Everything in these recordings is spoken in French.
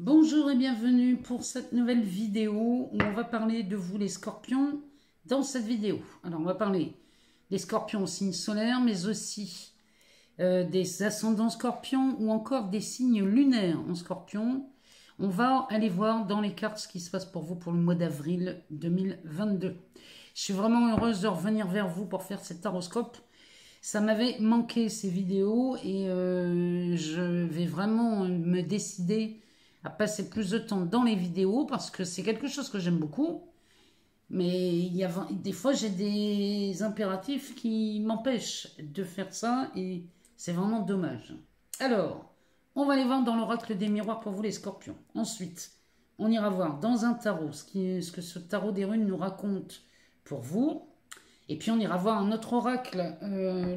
Bonjour et bienvenue pour cette nouvelle vidéo où on va parler de vous les scorpions dans cette vidéo. Alors on va parler des scorpions au signe solaire mais aussi des ascendants scorpions ou encore des signes lunaires en scorpion. On va aller voir dans les cartes ce qui se passe pour vous pour le mois d'avril 2022. Je suis vraiment heureuse de revenir vers vous pour faire cet horoscope. Ça m'avait manqué ces vidéos et je vais vraiment me décider à passer plus de temps dans les vidéos parce que c'est quelque chose que j'aime beaucoup. Mais des fois, j'ai des impératifs qui m'empêchent de faire ça et c'est vraiment dommage. Alors, on va aller voir dans l'oracle des miroirs pour vous les scorpions. Ensuite, on ira voir dans un tarot ce que ce tarot des runes nous raconte pour vous. Et puis on ira voir un autre oracle,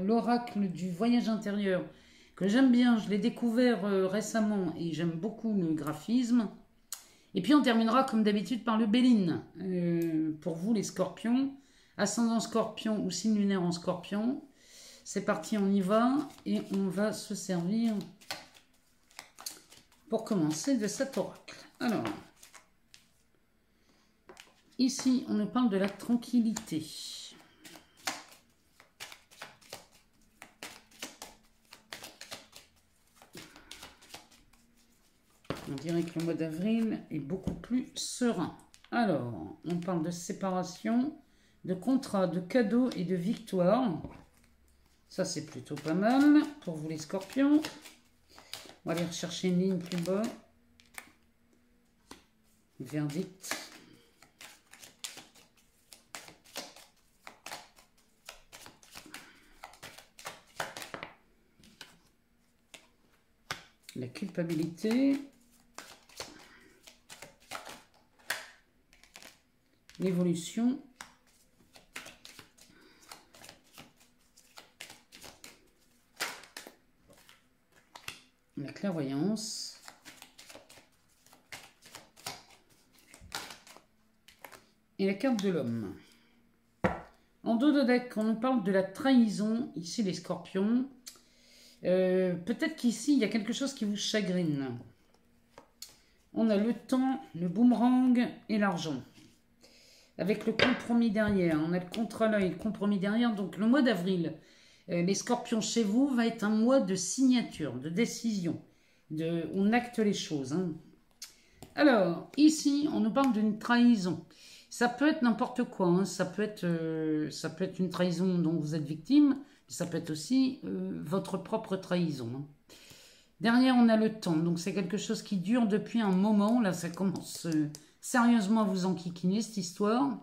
l'oracle du voyage intérieur, que j'aime bien, je l'ai découvert récemment et j'aime beaucoup le graphisme. Et puis on terminera comme d'habitude par le Béline, pour vous les scorpions, ascendant scorpion ou signe lunaire en scorpion. C'est parti, on y va et on va se servir pour commencer de cet oracle. Alors, ici on nous parle de la tranquillité. On dirait que le mois d'avril est beaucoup plus serein. Alors, on parle de séparation, de contrat, de cadeaux et de victoire. Ça, c'est plutôt pas mal pour vous les scorpions. On va aller rechercher une ligne plus bas. Verdict. La culpabilité. L'évolution, la clairvoyance, et la carte de l'homme. En dos de deck, on nous parle de la trahison, ici les scorpions. Peut-être qu'ici, il y a quelque chose qui vous chagrine. On a le temps, le boomerang et l'argent. Avec le compromis derrière, on a le contrôle et le compromis derrière. Donc le mois d'avril, les scorpions chez vous va être un mois de signature, de décision. On acte les choses. Hein. Alors, ici, on nous parle d'une trahison. Ça peut être n'importe quoi. Hein. Ça peut être une trahison dont vous êtes victime. Ça peut être aussi votre propre trahison. Hein. Derrière, on a le temps. Donc c'est quelque chose qui dure depuis un moment. Là, ça commence... sérieusement à vous enquiquiner cette histoire.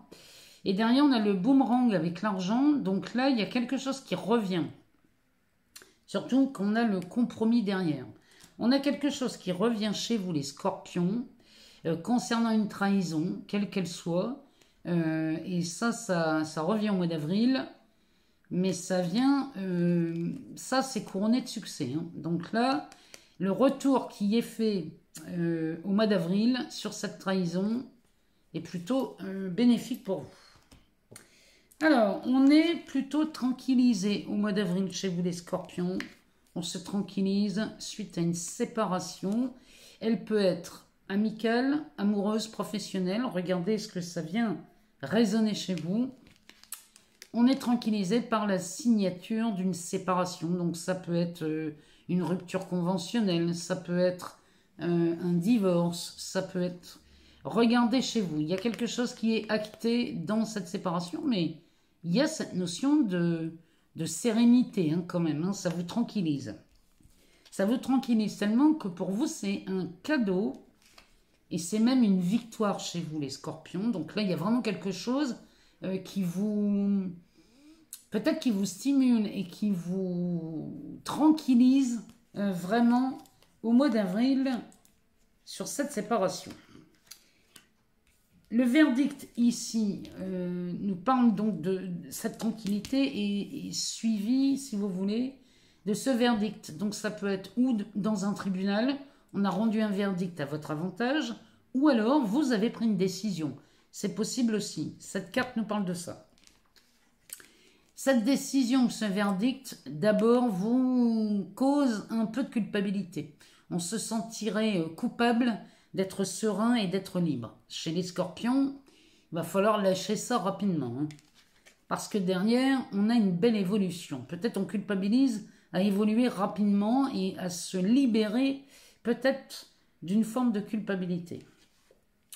Et derrière, on a le boomerang avec l'argent. Donc là, il y a quelque chose qui revient. Surtout qu'on a le compromis derrière. On a quelque chose qui revient chez vous, les scorpions, concernant une trahison, quelle qu'elle soit. Et ça revient au mois d'avril. Mais ça vient... ça, c'est couronné de succès. Hein. Donc là, le retour qui est fait... au mois d'avril sur cette trahison est plutôt bénéfique pour vous. Alors, on est plutôt tranquillisé au mois d'avril chez vous les scorpions. On se tranquillise suite à une séparation. Elle peut être amicale, amoureuse, professionnelle. Regardez ce que ça vient résonner chez vous. On est tranquillisé par la signature d'une séparation. Donc ça peut être une rupture conventionnelle, ça peut être un divorce, ça peut être... Regardez chez vous, il y a quelque chose qui est acté dans cette séparation, mais il y a cette notion de sérénité hein, quand même, hein, ça vous tranquillise. Ça vous tranquillise tellement que pour vous, c'est un cadeau et c'est même une victoire chez vous, les scorpions. Donc là, il y a vraiment quelque chose qui vous... peut-être qui vous stimule et qui vous tranquillise vraiment au mois d'avril sur cette séparation. Le verdict ici nous parle donc de cette tranquillité et suivi, si vous voulez, de ce verdict. Donc ça peut être ou dans un tribunal, on a rendu un verdict à votre avantage, ou alors vous avez pris une décision. C'est possible aussi. Cette carte nous parle de ça. Cette décision, ce verdict, d'abord, vous cause un peu de culpabilité. On se sentirait coupable d'être serein et d'être libre. Chez les scorpions, il va falloir lâcher ça rapidement. Hein. Parce que derrière, on a une belle évolution. Peut-être on culpabilise à évoluer rapidement et à se libérer peut-être d'une forme de culpabilité.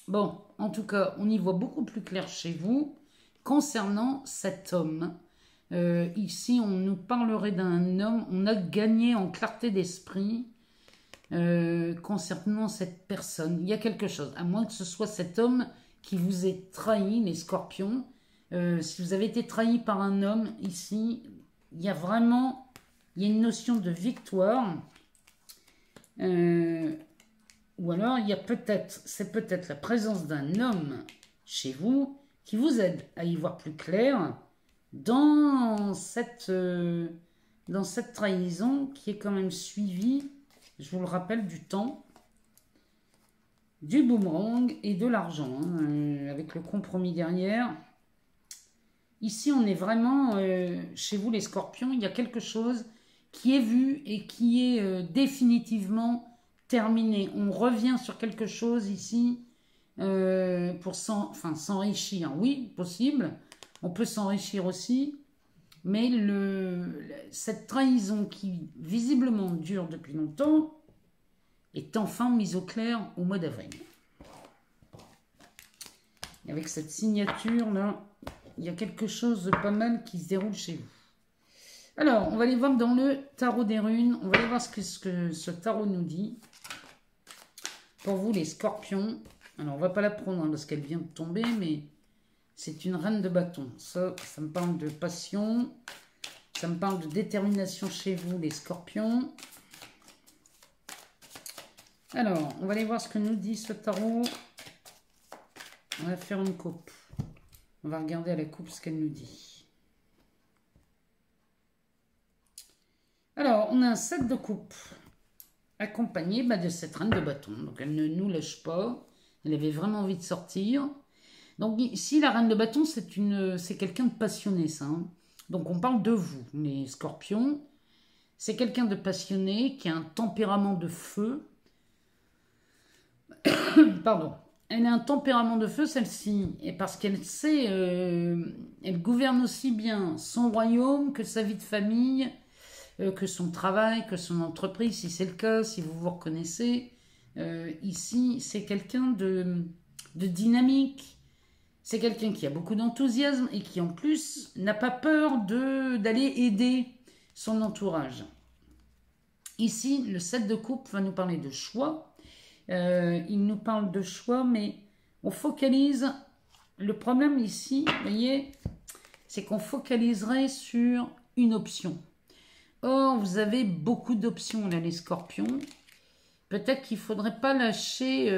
Bon, en tout cas, on y voit beaucoup plus clair chez vous concernant cet homme. Ici, on nous parlerait d'un homme, on a gagné en clarté d'esprit concernant cette personne. Il y a quelque chose, à moins que ce soit cet homme qui vous ait trahi, les scorpions. Si vous avez été trahi par un homme, ici, il y a vraiment, il y a une notion de victoire. Ou alors, il y a peut-être, c'est peut-être la présence d'un homme chez vous qui vous aide à y voir plus clair dans cette trahison qui est quand même suivie, je vous le rappelle, du temps, du boomerang et de l'argent, hein, avec le compromis derrière. Ici, on est vraiment, chez vous les scorpions, il y a quelque chose qui est vu et qui est définitivement terminé. On revient sur quelque chose ici pour s'enrichir. Oui, possible. On peut s'enrichir aussi. Mais cette trahison qui visiblement dure depuis longtemps est enfin mise au clair au mois d'avril. Avec cette signature-là, il y a quelque chose de pas mal qui se déroule chez vous. Alors, on va aller voir dans le tarot des runes. On va aller voir ce que ce tarot nous dit. Pour vous, les scorpions. Alors, on va pas la prendre hein, parce qu'elle vient de tomber, mais c'est une reine de bâton. Ça me parle de passion. Ça me parle de détermination chez vous, les scorpions. Alors, on va aller voir ce que nous dit ce tarot. On va faire une coupe. On va regarder à la coupe ce qu'elle nous dit. Alors, on a un 7 de coupe accompagné de cette reine de bâton. Donc, elle ne nous lâche pas. Elle avait vraiment envie de sortir. Donc, ici, la reine de bâton, c'est quelqu'un de passionné, ça. Hein. Donc, on parle de vous, les scorpions. C'est quelqu'un de passionné qui a un tempérament de feu. Pardon. Elle a un tempérament de feu, celle-ci. Et parce qu'elle sait, elle gouverne aussi bien son royaume que sa vie de famille, que son travail, que son entreprise, si c'est le cas, si vous vous reconnaissez. Ici, c'est quelqu'un de dynamique. C'est quelqu'un qui a beaucoup d'enthousiasme et qui, en plus, n'a pas peur d'aller aider son entourage. Ici, le 7 de coupe va nous parler de choix. Il nous parle de choix, mais on focalise. Le problème ici, vous voyez, c'est qu'on focaliserait sur une option. Or, vous avez beaucoup d'options, là, les scorpions. Peut-être qu'il ne faudrait pas lâcher...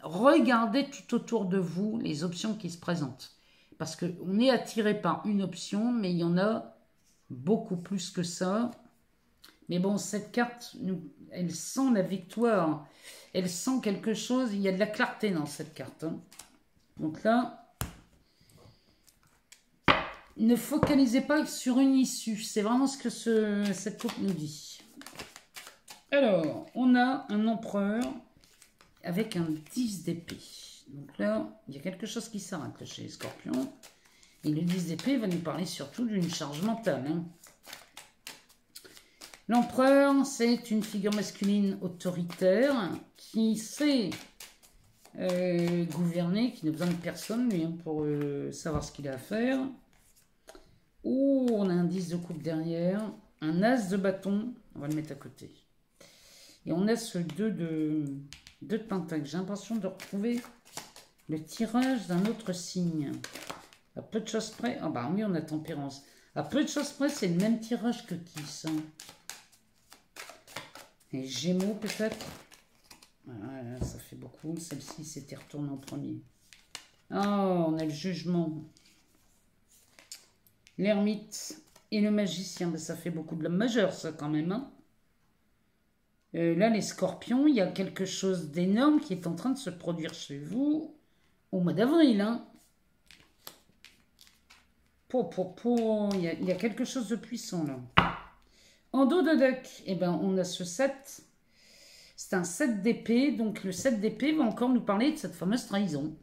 regardez tout autour de vous les options qui se présentent. Parce qu'on est attiré par une option, mais il y en a beaucoup plus que ça. Mais bon, cette carte, elle sent la victoire. Elle sent quelque chose. Il y a de la clarté dans cette carte. Hein. Donc là, ne focalisez pas sur une issue. C'est vraiment ce que cette coupe nous dit. Alors, on a un empereur avec un 10 d'épée. Donc là, il y a quelque chose qui s'arrête chez les scorpions. Et le 10 d'épée va nous parler surtout d'une charge mentale. Hein. L'empereur, c'est une figure masculine autoritaire qui sait gouverner, qui n'a besoin de personne lui, hein, pour savoir ce qu'il a à faire. Oh, on a un 10 de coupe derrière, un as de bâton, on va le mettre à côté. Et on a ce 2 de pentacle. J'ai l'impression de retrouver le tirage d'un autre signe. À peu de choses près, ah bah oui, on a tempérance. À peu de choses près, c'est le même tirage que qui, ça? Et Gémeaux, peut-être. Voilà, ça fait beaucoup. Celle-ci s'était retournée en premier. Oh, on a le jugement. L'ermite et le magicien. Ben, ça fait beaucoup de la majeure, ça, quand même. Hein. Là, les scorpions, il y a quelque chose d'énorme qui est en train de se produire chez vous au mois d'avril. Hein. Il y a quelque chose de puissant, là. En dos de deck, eh ben, on a ce 7. C'est un 7 d'épée, donc le 7 d'épée va encore nous parler de cette fameuse trahison.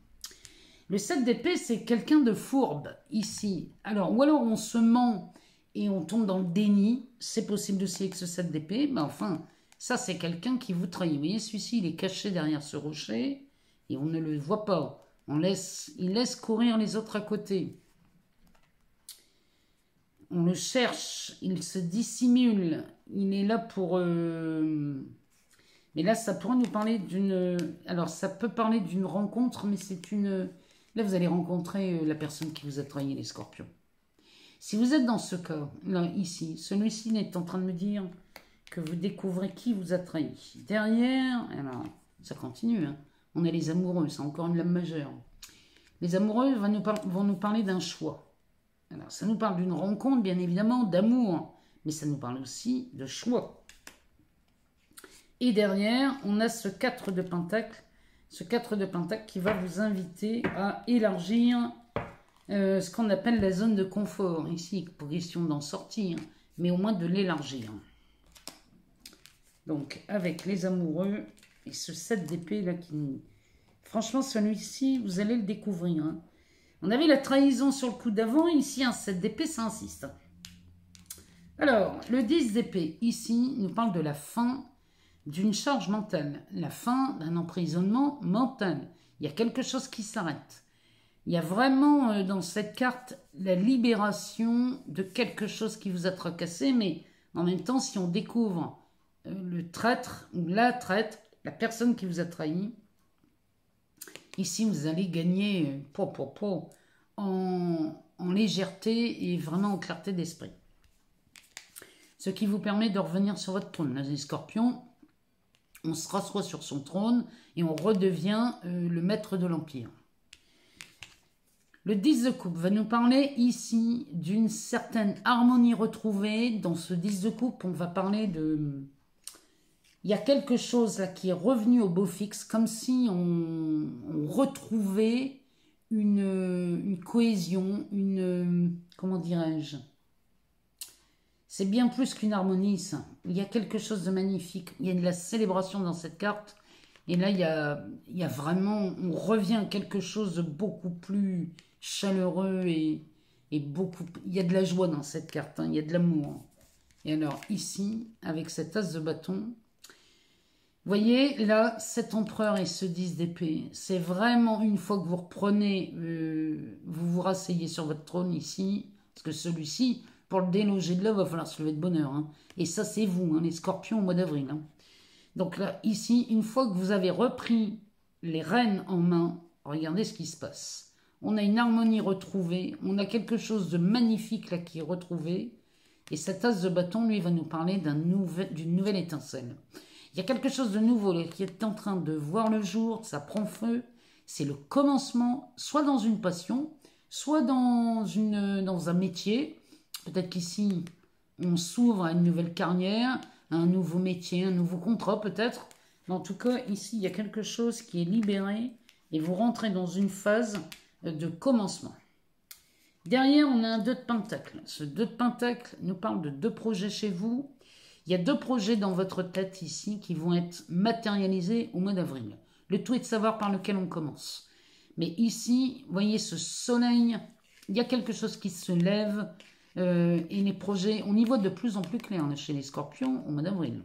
Le 7 d'épée, c'est quelqu'un de fourbe, ici. Alors, ou alors on se ment et on tombe dans le déni, c'est possible aussi avec ce 7 d'épée, mais enfin, ça c'est quelqu'un qui vous trahit. Vous voyez, celui-ci, il est caché derrière ce rocher, et on ne le voit pas. Il laisse courir les autres à côté. On le cherche, il se dissimule, il est là pour... Mais là, ça pourrait nous parler d'une... Alors, ça peut parler d'une rencontre, mais c'est une... Là, vous allez rencontrer la personne qui vous a trahi, les scorpions. Si vous êtes dans ce cas, là, ici, celui-ci est en train de me dire que vous découvrez qui vous a trahi. Derrière, alors, ça continue, hein. On a les amoureux, c'est encore une lame majeure. Les amoureux vont nous parler d'un choix. Alors, ça nous parle d'une rencontre, bien évidemment, d'amour, mais ça nous parle aussi de choix. Et derrière, on a ce 4 de Pentacle, qui va vous inviter à élargir ce qu'on appelle la zone de confort. Ici, pour question d'en sortir, mais au moins de l'élargir. Donc, avec les amoureux et ce 7 d'épée là qui... Franchement, celui-ci, vous allez le découvrir, hein. On avait la trahison sur le coup d'avant, ici un 7 d'épée, ça insiste. Alors, le 10 d'épée, ici, nous parle de la fin d'une charge mentale, la fin d'un emprisonnement mental. Il y a quelque chose qui s'arrête. Il y a vraiment dans cette carte la libération de quelque chose qui vous a tracassé, mais en même temps, si on découvre le traître ou la traître, la personne qui vous a trahi, ici, vous allez gagner en légèreté et vraiment en clarté d'esprit. Ce qui vous permet de revenir sur votre trône. Les scorpions, on se rassoit sur son trône et on redevient le maître de l'Empire. Le 10 de coupe va nous parler ici d'une certaine harmonie retrouvée. Dans ce 10 de coupe, on va parler de... Il y a quelque chose là qui est revenu au beau fixe, comme si on retrouvait une cohésion, comment dirais-je? C'est bien plus qu'une harmonie, ça. Il y a quelque chose de magnifique. Il y a de la célébration dans cette carte. Et là, il y a vraiment... On revient à quelque chose de beaucoup plus chaleureux et beaucoup... Il y a de la joie dans cette carte, hein. Il y a de l'amour. Et alors, ici, avec cet as de bâton... Vous voyez, là, cet empereur et ce 10 d'épée, c'est vraiment une fois que vous reprenez, vous vous rasseyez sur votre trône ici, parce que celui-ci, pour le déloger de là, il va falloir se lever de bonne heure, hein. Et ça, c'est vous, hein, les scorpions au mois d'avril, hein. Donc là, ici, une fois que vous avez repris les rênes en main, regardez ce qui se passe. On a une harmonie retrouvée, on a quelque chose de magnifique là qui est retrouvé, et cet as de bâton, lui, va nous parler d'une nouvelle étincelle. Il y a quelque chose de nouveau là, qui est en train de voir le jour, ça prend feu. C'est le commencement, soit dans une passion, soit dans un métier. Peut-être qu'ici, on s'ouvre à une nouvelle carrière, à un nouveau métier, un nouveau contrat peut-être. Mais en tout cas, ici, il y a quelque chose qui est libéré et vous rentrez dans une phase de commencement. Derrière, on a un 2 de Pentacle. Ce 2 de Pentacle nous parle de 2 projets chez vous. Il y a 2 projets dans votre tête ici qui vont être matérialisés au mois d'avril. Le tout est de savoir par lequel on commence. Mais ici, vous voyez ce soleil, il y a quelque chose qui se lève et les projets, on y voit de plus en plus clair là, chez les scorpions au mois d'avril.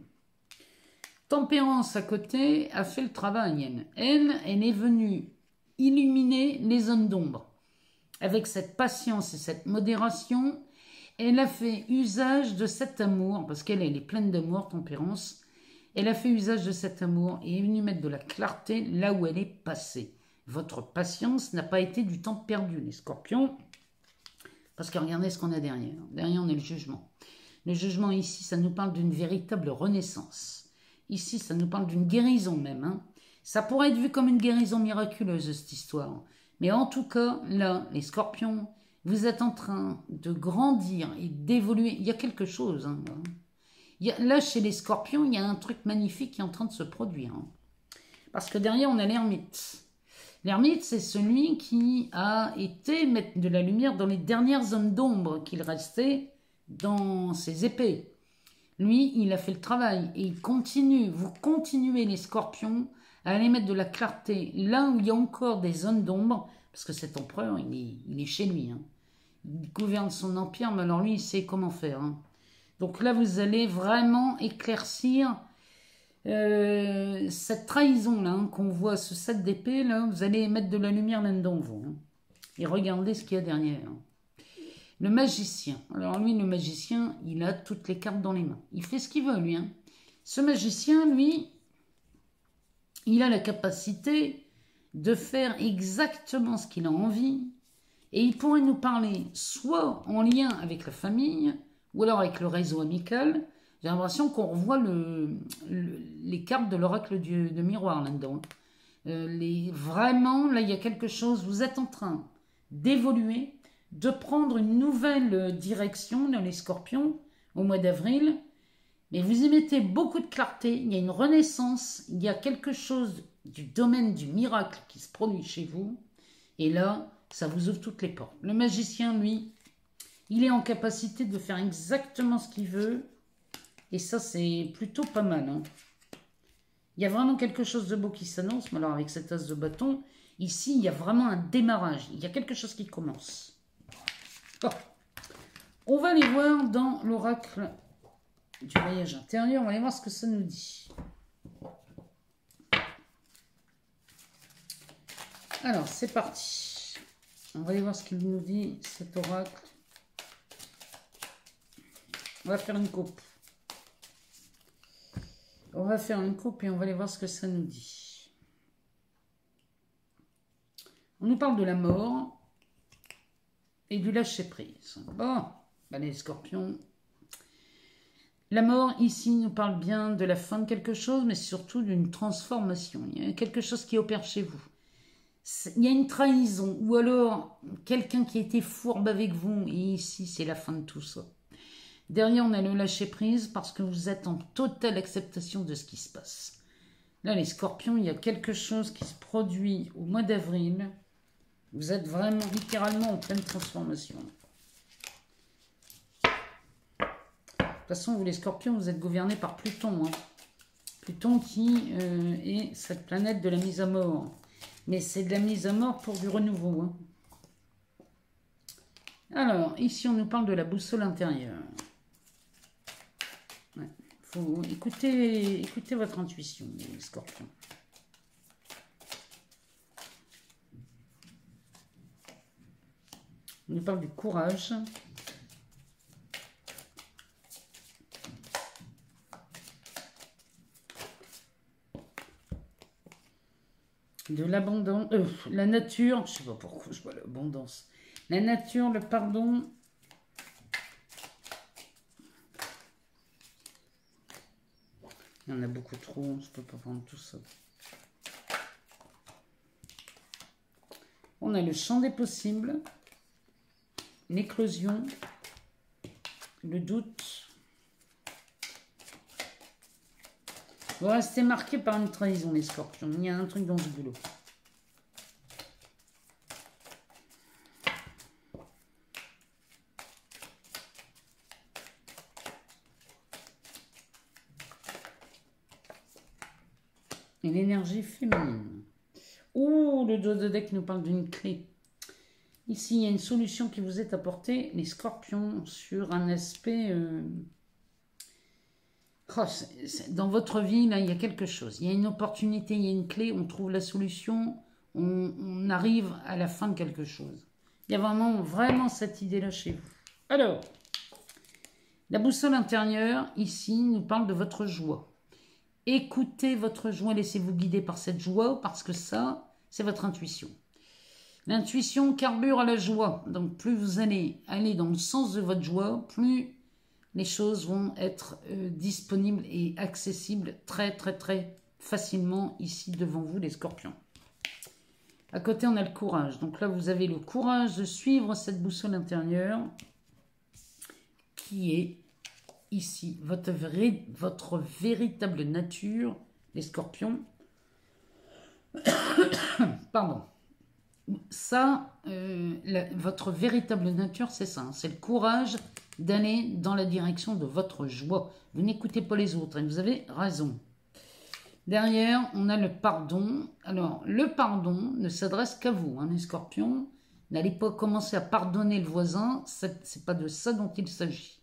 Tempérance à côté a fait le travail. Elle est venue illuminer les zones d'ombre. Avec cette patience et cette modération, elle a fait usage de cet amour, parce qu'elle est pleine d'amour, Tempérance. Elle a fait usage de cet amour et est venue mettre de la clarté là où elle est passée. Votre patience n'a pas été du temps perdu, les scorpions, parce que regardez ce qu'on a derrière. Derrière, on a le jugement. Le jugement ici, ça nous parle d'une véritable renaissance. Ici, ça nous parle d'une guérison même, hein. Ça pourrait être vu comme une guérison miraculeuse, cette histoire. Mais en tout cas, là, les scorpions... Vous êtes en train de grandir et d'évoluer. Il y a quelque chose. Hein, là, chez les scorpions, il y a un truc magnifique qui est en train de se produire. Hein. Parce que derrière, on a l'ermite. L'ermite, c'est celui qui a été mettre de la lumière dans les dernières zones d'ombre qu'il restait dans ses épées. Lui, il a fait le travail et il continue. Vous continuez les scorpions à aller mettre de la clarté là où il y a encore des zones d'ombre, parce que cet empereur, il est chez lui. Hein. Il gouverne son empire, mais alors lui, il sait comment faire. Hein. Donc là, vous allez vraiment éclaircir cette trahison-là, hein, qu'on voit, ce 7 d'épée, là, vous allez mettre de la lumière là-dedans, vous. Hein. Et regardez ce qu'il y a derrière. Hein. Le magicien. Alors lui, le magicien, il a toutes les cartes dans les mains. Il fait ce qu'il veut, lui. Hein. Ce magicien, lui, il a la capacité de faire exactement ce qu'il a envie. Et il pourrait nous parler soit en lien avec la famille, ou alors avec le réseau amical. J'ai l'impression qu'on revoit les cartes de l'oracle de miroir là-dedans. Vraiment, là, il y a quelque chose. Vous êtes en train d'évoluer, de prendre une nouvelle direction dans les scorpions au mois d'avril. Mais vous y mettez beaucoup de clarté. Il y a une renaissance. Il y a quelque chose du domaine du miracle qui se produit chez vous. Et là, ça vous ouvre toutes les portes. Le magicien, lui, il est en capacité de faire exactement ce qu'il veut. Et ça, c'est plutôt pas mal. Hein. Il y a vraiment quelque chose de beau qui s'annonce. Mais alors, avec cet as de bâton, ici, il y a vraiment un démarrage. Il y a quelque chose qui commence. Bon. On va aller voir dans l'oracle du voyage intérieur. On va aller voir ce que ça nous dit. Alors, c'est parti. On va aller voir ce qu'il nous dit, cet oracle. On va faire une coupe. On va faire une coupe et on va aller voir ce que ça nous dit. On nous parle de la mort et du lâcher-prise. Bon, ben les scorpions. La mort, ici, nous parle bien de la fin de quelque chose, mais surtout d'une transformation. Il y a quelque chose qui opère chez vous. Il y a une trahison, ou alors quelqu'un qui a été fourbe avec vous, et ici, c'est la fin de tout ça. Derrière, on a le lâcher-prise parce que vous êtes en totale acceptation de ce qui se passe. Là, les scorpions, il y a quelque chose qui se produit au mois d'avril. Vous êtes vraiment, littéralement, en pleine transformation. De toute façon, vous, les scorpions, vous êtes gouvernés par Pluton. Hein. Pluton qui est cette planète de la mise à mort. Mais c'est de la mise à mort pour du renouveau. Hein. Alors, ici, on nous parle de la boussole intérieure. Ouais. Faut écouter votre intuition, les scorpions. On nous parle du courage. De l'abondance, la nature, je ne sais pas pourquoi je vois l'abondance. La nature, le pardon. Il y en a beaucoup trop, je ne peux pas prendre tout ça. On a le champ des possibles, l'éclosion, le doute. Vous restez marqué par une trahison, les scorpions. Il y a un truc dans ce boulot. Et l'énergie féminine. Oh, le dos de deck nous parle d'une clé. Ici, il y a une solution qui vous est apportée, les scorpions, sur un aspect... dans votre vie, là, il y a quelque chose. Il y a une opportunité, il y a une clé, on trouve la solution, on arrive à la fin de quelque chose. Il y a vraiment cette idée-là chez vous. Alors, la boussole intérieure, ici, nous parle de votre joie. Écoutez votre joie, laissez-vous guider par cette joie, parce que ça, c'est votre intuition. L'intuition carbure à la joie. Donc, plus vous allez aller dans le sens de votre joie, plus les choses vont être disponibles et accessibles très facilement ici devant vous, les scorpions. À côté, on a le courage. Donc là, vous avez le courage de suivre cette boussole intérieure qui est ici votre véritable nature, les scorpions. Pardon. ça, votre véritable nature, c'est ça. C'est le courage d'aller dans la direction de votre joie. Vous n'écoutez pas les autres et vous avez raison. Derrière, on a le pardon. Alors, le pardon ne s'adresse qu'à vous, hein, les scorpions. N'allez pas commencer à pardonner le voisin, c'est pas de ça dont il s'agit.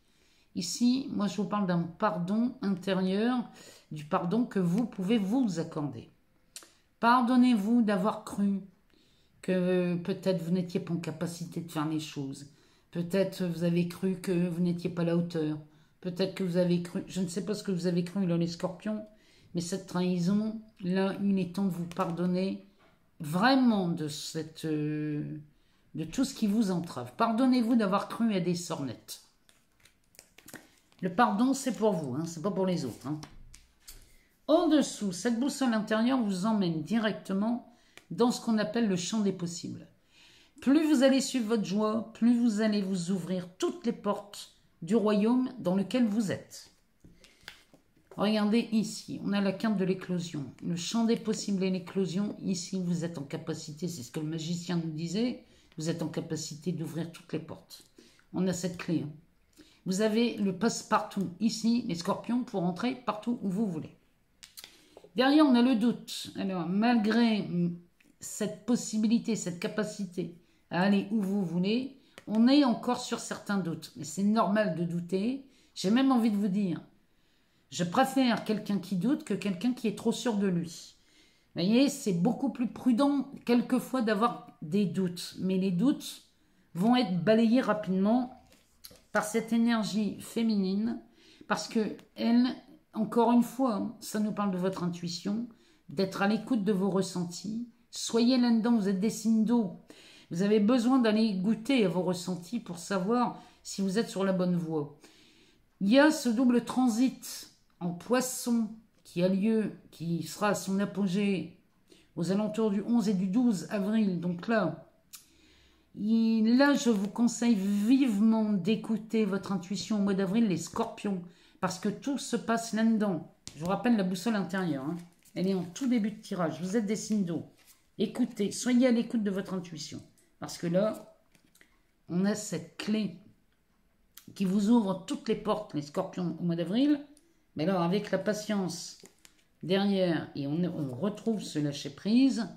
Ici, moi je vous parle d'un pardon intérieur, du pardon que vous pouvez vous accorder. Pardonnez-vous d'avoir cru que peut-être vous n'étiez pas en capacité de faire les choses. Peut-être vous avez cru que vous n'étiez pas à la hauteur. Peut-être que vous avez cru, je ne sais pas ce que vous avez cru là les scorpions, mais cette trahison, là, il est temps de vous pardonner vraiment de tout ce qui vous entrave. Pardonnez-vous d'avoir cru à des sornettes. Le pardon, c'est pour vous, hein, c'est pas pour les autres. Hein. En dessous, cette boussole intérieure vous emmène directement dans ce qu'on appelle le champ des possibles. Plus vous allez suivre votre joie, plus vous allez vous ouvrir toutes les portes du royaume dans lequel vous êtes. Regardez ici, on a la carte de l'éclosion. Le champ des possibles et l'éclosion, ici vous êtes en capacité, c'est ce que le magicien nous disait, vous êtes en capacité d'ouvrir toutes les portes. On a cette clé. Hein. Vous avez le passe-partout ici, les scorpions, pour entrer partout où vous voulez. Derrière, on a le doute. Alors, malgré cette possibilité, cette capacité à aller où vous voulez, on est encore sur certains doutes. Mais c'est normal de douter. J'ai même envie de vous dire, je préfère quelqu'un qui doute que quelqu'un qui est trop sûr de lui. Vous voyez, c'est beaucoup plus prudent quelquefois d'avoir des doutes. Mais les doutes vont être balayés rapidement par cette énergie féminine, parce que elle, encore une fois, ça nous parle de votre intuition, d'être à l'écoute de vos ressentis. Soyez là-dedans, vous êtes des signes d'eau. Vous avez besoin d'aller goûter à vos ressentis pour savoir si vous êtes sur la bonne voie. Il y a ce double transit en poisson qui a lieu, qui sera à son apogée aux alentours du 11 et du 12 avril. Donc là, je vous conseille vivement d'écouter votre intuition au mois d'avril, les scorpions, parce que tout se passe là-dedans. Je vous rappelle la boussole intérieure. Hein. Elle est en tout début de tirage. Vous êtes des signes d'eau. Écoutez, soyez à l'écoute de votre intuition. Parce que là, on a cette clé qui vous ouvre toutes les portes, les scorpions, au mois d'avril. Mais alors, avec la patience derrière, et on retrouve ce lâcher-prise.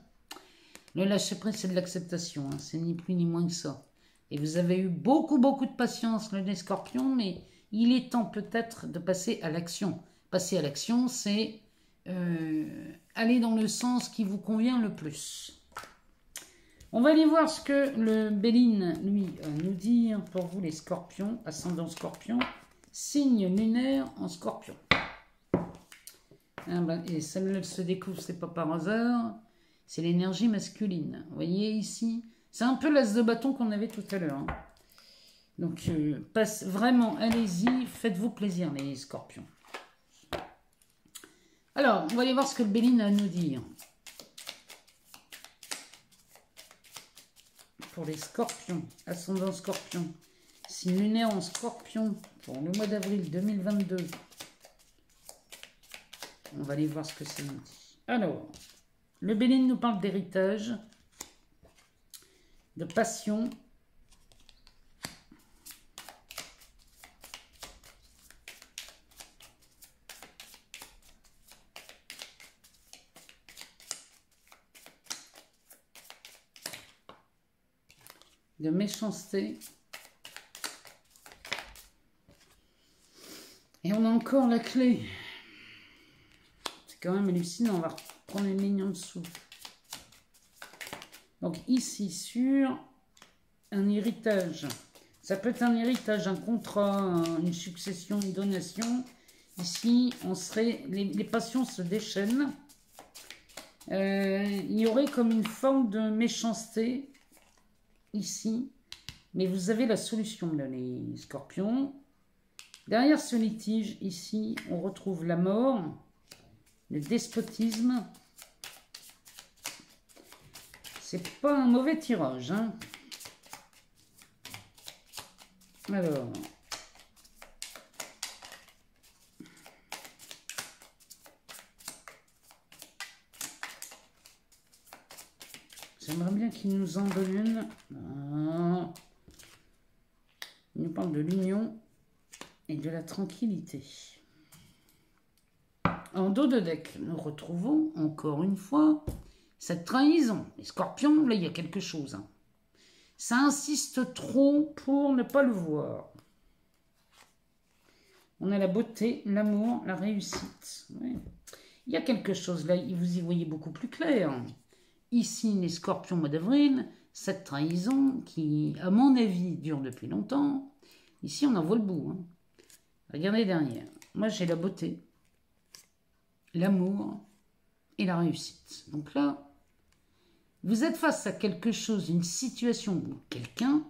Le lâcher-prise, c'est de l'acceptation. Hein. C'est ni plus ni moins que ça. Et vous avez eu beaucoup de patience, les scorpions, mais il est temps peut-être de passer à l'action. Passer à l'action, c'est aller dans le sens qui vous convient le plus. On va aller voir ce que le Béline, lui, nous dit pour vous, les scorpions, ascendant scorpion, signe lunaire en scorpion. Ah ben, et ça se découvre, c'est pas par hasard, c'est l'énergie masculine. Vous voyez ici, c'est un peu l'as de bâton qu'on avait tout à l'heure. Hein. Donc, vraiment, allez-y, faites-vous plaisir, les scorpions. Alors, on va aller voir ce que le Béline a à nous dire. Pour les scorpions, ascendant scorpion, signe lunaire en scorpion pour le mois d'avril 2022. On va aller voir ce que ça nous dit. Alors, le Béline nous parle d'héritage, de passion, de méchanceté. Et on a encore la clé. C'est quand même hallucinant. On va reprendre une ligne en dessous. Donc ici, sur un héritage. Ça peut être un héritage, un contrat, une succession, une donation. Ici, on serait, les passions se déchaînent. Il y aurait comme une forme de méchanceté ici. Mais vous avez la solution, là, les scorpions. Derrière ce litige, ici, on retrouve la mort, le despotisme. C'est pas un mauvais tirage, hein. Alors, J'aimerais bien qu'il nous en donne une. Ah. Il nous parle de l'union et de la tranquillité. En dos de deck, nous retrouvons encore une fois cette trahison. Les scorpions, là, il y a quelque chose. Hein. Ça insiste trop pour ne pas le voir. On a la beauté, l'amour, la réussite. Ouais. Il y a quelque chose là, vous y voyez beaucoup plus clair. Ici, les scorpions mois d'avril, cette trahison qui, à mon avis, dure depuis longtemps. Ici, on en voit le bout. Hein. Regardez derrière. Moi, j'ai la beauté, l'amour et la réussite. Donc là, vous êtes face à quelque chose, une situation ou quelqu'un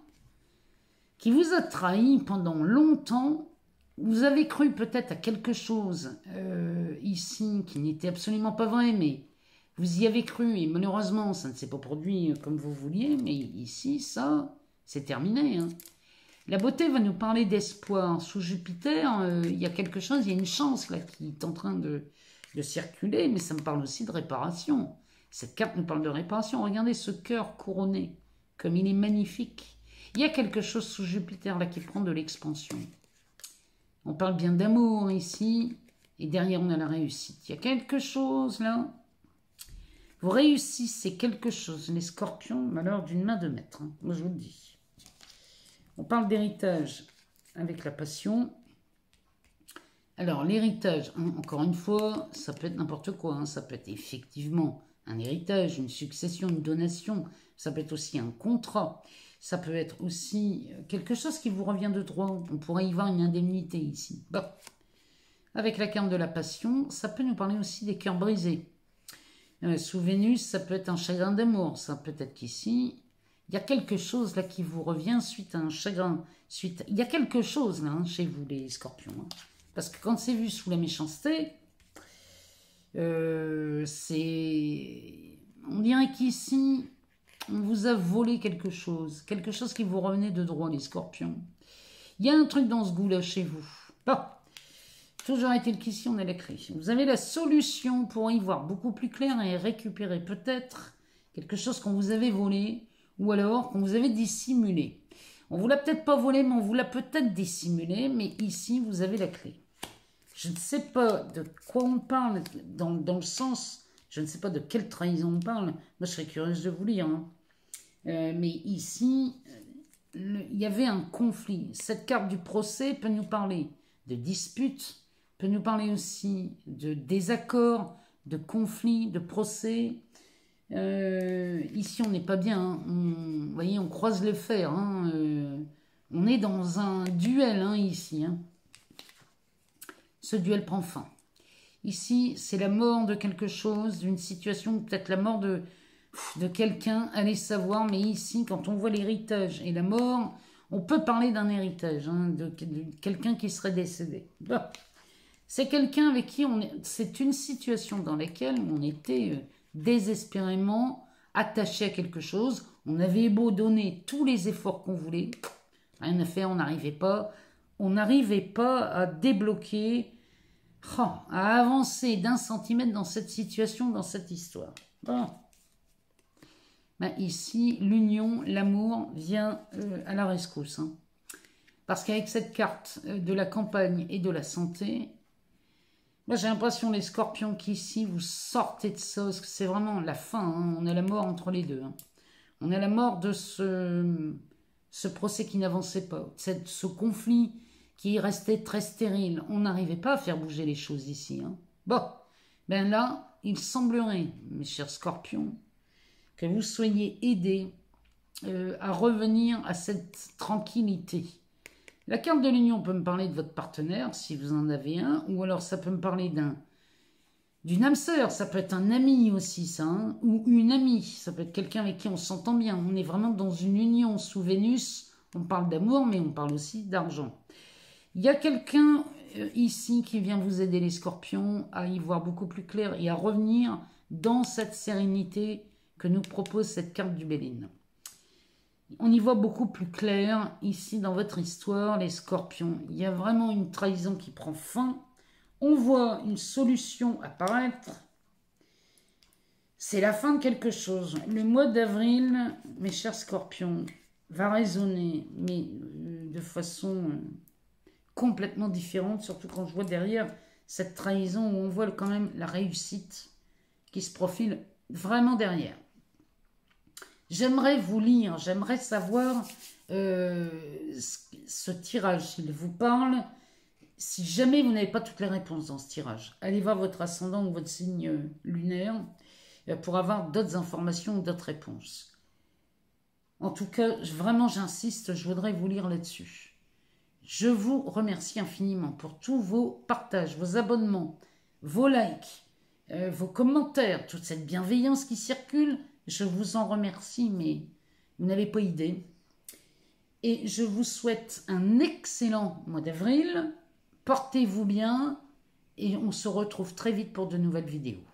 qui vous a trahi pendant longtemps. Vous avez cru peut-être à quelque chose ici qui n'était absolument pas vrai, mais vous y avez cru et malheureusement, ça ne s'est pas produit comme vous vouliez, mais ici, ça, c'est terminé. Hein. La beauté va nous parler d'espoir. Sous Jupiter, il y a quelque chose, il y a une chance là qui est en train de circuler, mais ça me parle aussi de réparation. Cette carte nous parle de réparation. Regardez ce cœur couronné, comme il est magnifique. Il y a quelque chose sous Jupiter là qui prend de l'expansion. On parle bien d'amour ici, et derrière on a la réussite. Il y a quelque chose là. Vous réussissez quelque chose, les scorpions, malheur d'une main de maître. Hein. Moi je vous le dis. On parle d'héritage avec la passion. Alors l'héritage, hein, encore une fois, ça peut être n'importe quoi. Hein. Ça peut être effectivement un héritage, une succession, une donation. Ça peut être aussi un contrat. Ça peut être aussi quelque chose qui vous revient de droit. On pourrait y voir une indemnité ici. Bon. Avec la carte de la passion, ça peut nous parler aussi des cœurs brisés. Sous Vénus, ça peut être un chagrin d'amour. Ça peut être qu'ici, il y a quelque chose là qui vous revient suite à un chagrin. Il y a quelque chose là hein, chez vous, les scorpions. Hein. Parce que quand c'est vu sous la méchanceté, c'est... On dirait qu'ici... On vous a volé quelque chose qui vous revenait de droit, les scorpions. Il y a un truc dans ce goût-là chez vous. Bon, toujours est-il qu'ici, on a la clé. Vous avez la solution pour y voir beaucoup plus clair et récupérer peut-être quelque chose qu'on vous avait volé ou alors qu'on vous avait dissimulé. On ne vous l'a peut-être pas volé, mais on vous l'a peut-être dissimulé, mais ici, vous avez la clé. Je ne sais pas de quoi on parle dans le sens... Je ne sais pas de quelle trahison on parle. Moi, je serais curieuse de vous lire. Hein. Mais ici, il y avait un conflit. Cette carte du procès peut nous parler de dispute, peut nous parler aussi de désaccord, de conflit, de procès. Ici, on n'est pas bien. Hein. Vous voyez, on croise le fer. Hein. On est dans un duel hein, ici. Hein. Ce duel prend fin. Ici, c'est la mort de quelque chose, d'une situation, peut-être la mort de quelqu'un, allez savoir. Mais ici, quand on voit l'héritage et la mort, on peut parler d'un héritage, hein, de quelqu'un qui serait décédé. Bon. C'est quelqu'un avec qui on est... C'est une situation dans laquelle on était désespérément attaché à quelque chose. On avait beau donner tous les efforts qu'on voulait. Rien à faire, on n'arrivait pas. On n'arrivait pas à débloquer... à avancer d'un centimètre dans cette situation, dans cette histoire. Bon. Ben ici, l'union, l'amour vient à la rescousse. Hein. Parce qu'avec cette carte de la campagne et de la santé, moi j'ai l'impression, les scorpions, qu'ici, vous sortez de ça, parce que c'est vraiment la fin. Hein. On a la mort entre les deux. Hein. On a la mort de ce procès qui n'avançait pas, ce conflit qui restait très stérile. On n'arrivait pas à faire bouger les choses ici. Hein. Bon, ben là, il semblerait, mes chers scorpions, que vous soyez aidés à revenir à cette tranquillité. La carte de l'union peut me parler de votre partenaire, si vous en avez un, ou alors ça peut me parler d'une âme sœur, ça peut être un ami aussi, ça, hein, ou une amie, ça peut être quelqu'un avec qui on s'entend bien. On est vraiment dans une union sous Vénus, on parle d'amour, mais on parle aussi d'argent. Il y a quelqu'un ici qui vient vous aider, les scorpions, à y voir beaucoup plus clair et à revenir dans cette sérénité que nous propose cette carte du Béline. On y voit beaucoup plus clair ici dans votre histoire, les scorpions. Il y a vraiment une trahison qui prend fin. On voit une solution apparaître. C'est la fin de quelque chose. Le mois d'avril, mes chers scorpions, va résonner, mais de façon complètement différente, surtout quand je vois derrière cette trahison où on voit quand même la réussite qui se profile vraiment derrière. J'aimerais vous lire, j'aimerais savoir ce tirage, s'il vous parle. Si jamais vous n'avez pas toutes les réponses dans ce tirage, allez voir votre ascendant ou votre signe lunaire pour avoir d'autres informations ou d'autres réponses. En tout cas, vraiment j'insiste, je voudrais vous lire là-dessus. Je vous remercie infiniment pour tous vos partages, vos abonnements, vos likes, vos commentaires, toute cette bienveillance qui circule. Je vous en remercie, mais vous n'avez pas idée. Et je vous souhaite un excellent mois d'avril. Portez-vous bien et on se retrouve très vite pour de nouvelles vidéos.